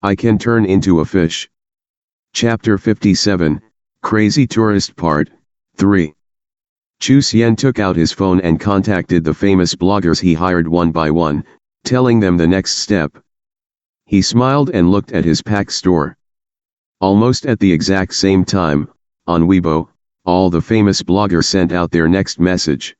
I can turn into a fish. Chapter 57, Crazy Tourist Part 3. Chu Xian took out his phone and contacted the famous bloggers he hired one by one, telling them the next step. He smiled and looked at his pack store. Almost at the exact same time, on Weibo, all the famous bloggers sent out their next message.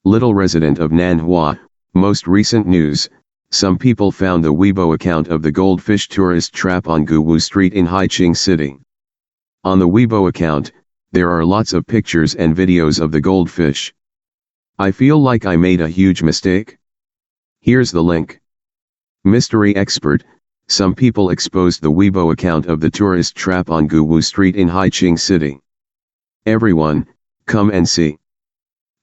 Little resident of Nanhua, most recent news. Some people found the Weibo account of the Goldfish tourist trap on Guwu Street in Haiqing City. On the Weibo account, there are lots of pictures and videos of the goldfish. I feel like I made a huge mistake. Here's the link. Mystery expert, some people exposed the Weibo account of the tourist trap on Guwu Street in Haiqing City. Everyone, come and see.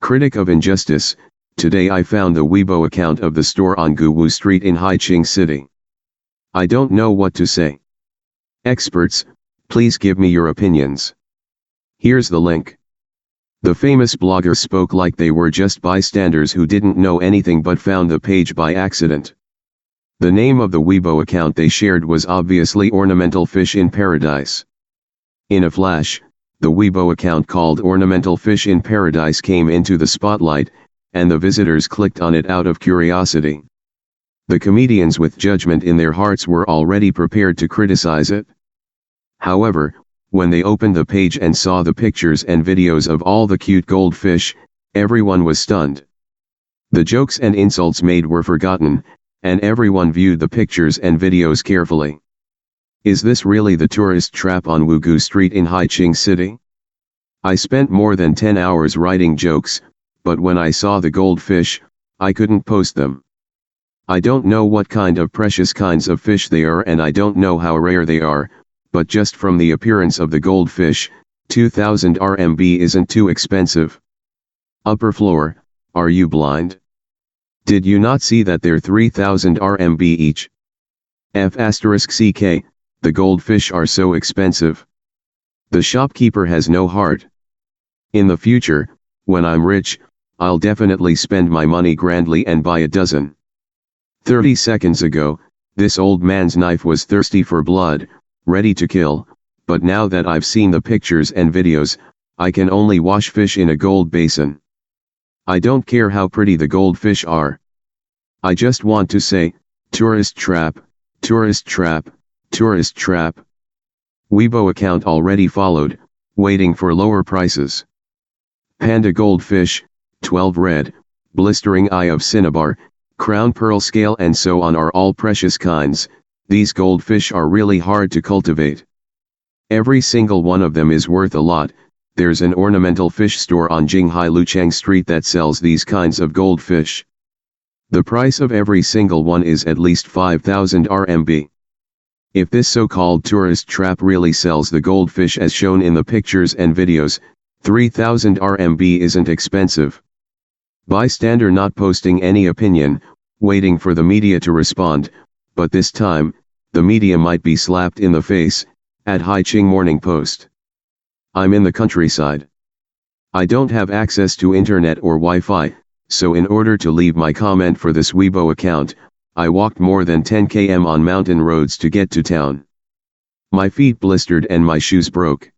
Critic of injustice, today I found the Weibo account of the store on Guwu Street in Haiqing City. I don't know what to say. Experts, please give me your opinions. Here's the link. The famous blogger spoke like they were just bystanders who didn't know anything but found the page by accident. The name of the Weibo account they shared was obviously Ornamental Fish in Paradise. In a flash, the Weibo account called Ornamental Fish in Paradise came into the spotlight, and the visitors clicked on it out of curiosity. The comedians with judgment in their hearts were already prepared to criticize it. However, when they opened the page and saw the pictures and videos of all the cute goldfish, everyone was stunned. The jokes and insults made were forgotten, and everyone viewed the pictures and videos carefully. Is this really the tourist trap on Wugu Street in Haiqing City? I spent more than 10 hours writing jokes, but when I saw the goldfish, I couldn't post them. I don't know what kind of precious kinds of fish they are and I don't know how rare they are, but just from the appearance of the goldfish, 2000 RMB isn't too expensive. Upper floor, are you blind? Did you not see that they're 3000 RMB each? F***ck, the goldfish are so expensive. The shopkeeper has no heart. In the future, when I'm rich, I'll definitely spend my money grandly and buy a dozen. 30 seconds ago, this old man's knife was thirsty for blood, ready to kill, but now that I've seen the pictures and videos, I can only wash fish in a gold basin. I don't care how pretty the goldfish are. I just want to say, tourist trap, tourist trap, tourist trap. Weibo account already followed, waiting for lower prices. Panda goldfish, 12 red, blistering eye of cinnabar, crown pearl scale and so on are all precious kinds. These goldfish are really hard to cultivate. Every single one of them is worth a lot. There's an ornamental fish store on Jinghai Lucheng Street that sells these kinds of goldfish. The price of every single one is at least 5000 RMB. If this so-called tourist trap really sells the goldfish as shown in the pictures and videos, 3000 RMB isn't expensive. Bystander not posting any opinion, waiting for the media to respond, but this time, the media might be slapped in the face, at Haiqing Morning Post. I'm in the countryside. I don't have access to internet or Wi-Fi, so in order to leave my comment for this Weibo account, I walked more than 10 km on mountain roads to get to town. My feet blistered and my shoes broke.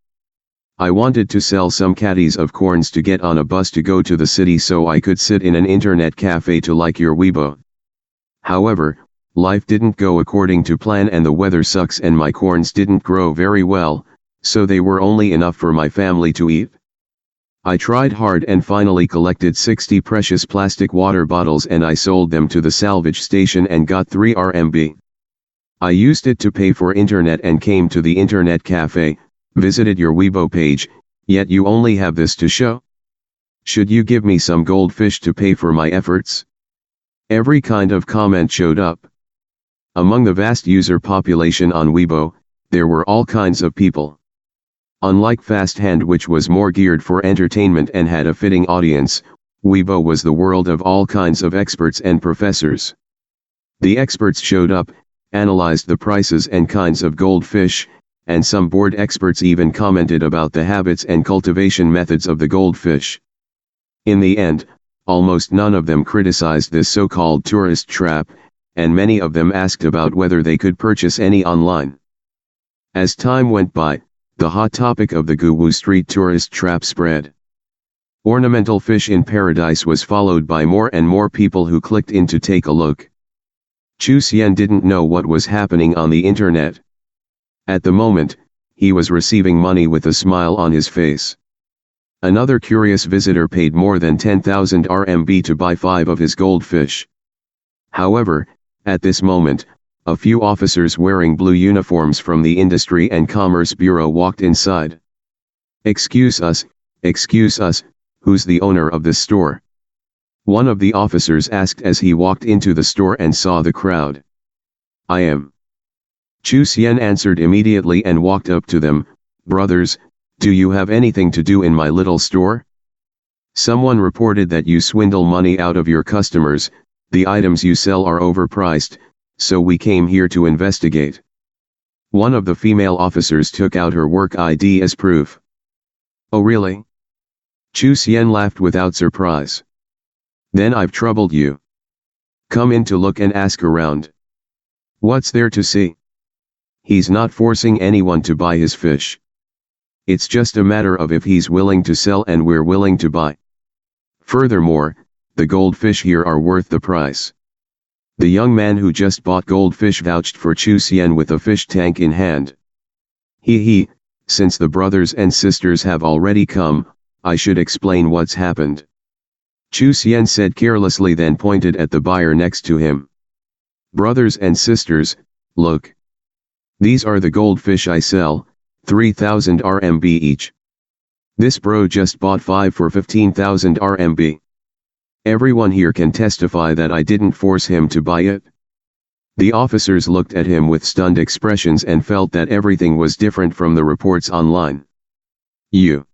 I wanted to sell some caddies of corns to get on a bus to go to the city so I could sit in an internet cafe to like your Weibo. However, life didn't go according to plan and the weather sucks and my corns didn't grow very well, so they were only enough for my family to eat. I tried hard and finally collected 60 precious plastic water bottles and I sold them to the salvage station and got 3 RMB. I used it to pay for internet and came to the internet cafe, visited your Weibo page, yet you only have this to show? Should you give me some goldfish to pay for my efforts? Every kind of comment showed up. Among the vast user population on Weibo, there were all kinds of people. Unlike Fast Hand, which was more geared for entertainment and had a fitting audience, Weibo was the world of all kinds of experts and professors. The experts showed up, analyzed the prices and kinds of goldfish, and some bored experts even commented about the habits and cultivation methods of the goldfish. In the end, almost none of them criticized this so-called tourist trap, and many of them asked about whether they could purchase any online. As time went by, the hot topic of the Guwu street tourist trap spread. Ornamental fish in paradise was followed by more and more people who clicked in to take a look. Chu Xian didn't know what was happening on the internet. At the moment, he was receiving money with a smile on his face. Another curious visitor paid more than 10,000 RMB to buy 5 of his goldfish. However, at this moment, a few officers wearing blue uniforms from the Industry and Commerce Bureau walked inside. Excuse us, who's the owner of this store?" one of the officers asked as he walked into the store and saw the crowd. "I am." Chu Xian answered immediately and walked up to them. "Brothers, do you have anything to do in my little store? Someone reported that you swindle money out of your customers, the items you sell are overpriced, so we came here to investigate." One of the female officers took out her work ID as proof. "Oh really?" Chu Xian laughed without surprise. "Then I've troubled you. Come in to look and ask around. What's there to see? He's not forcing anyone to buy his fish. It's just a matter of if he's willing to sell and we're willing to buy. Furthermore, the goldfish here are worth the price." The young man who just bought goldfish vouched for Chu Xian with a fish tank in hand. He, since the brothers and sisters have already come, I should explain what's happened." Chu Xian said carelessly, then pointed at the buyer next to him. "Brothers and sisters, look. These are the goldfish I sell, 3,000 RMB each. This bro just bought 5 for 15,000 RMB. Everyone here can testify that I didn't force him to buy it." The officers looked at him with stunned expressions and felt that everything was different from the reports online. "You,"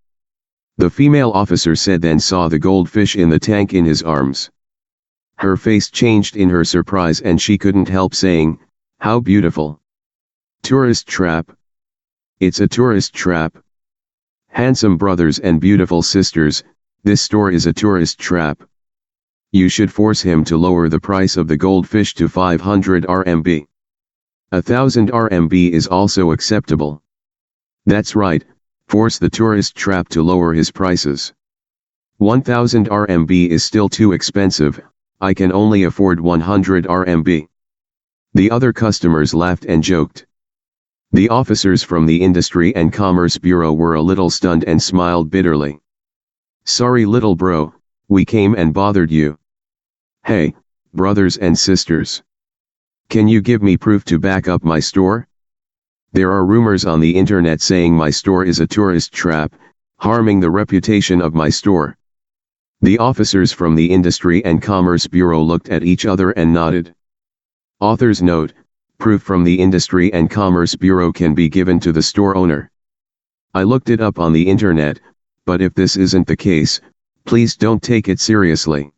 the female officer said, then saw the goldfish in the tank in his arms. Her face changed in her surprise and she couldn't help saying, "How beautiful. Tourist trap. It's a tourist trap. Handsome brothers and beautiful sisters, this store is a tourist trap. You should force him to lower the price of the goldfish to 500 RMB. 1,000 RMB is also acceptable. That's right, force the tourist trap to lower his prices. 1,000 RMB is still too expensive, I can only afford 100 RMB. The other customers laughed and joked. The officers from the Industry and Commerce Bureau were a little stunned and smiled bitterly. "Sorry little bro, we came and bothered you. Hey, brothers and sisters. Can you give me proof to back up my store? There are rumors on the internet saying my store is a tourist trap, harming the reputation of my store." The officers from the Industry and Commerce Bureau looked at each other and nodded. Author's note: proof from the Industry and Commerce Bureau can be given to the store owner. I looked it up on the internet, but if this isn't the case, please don't take it seriously.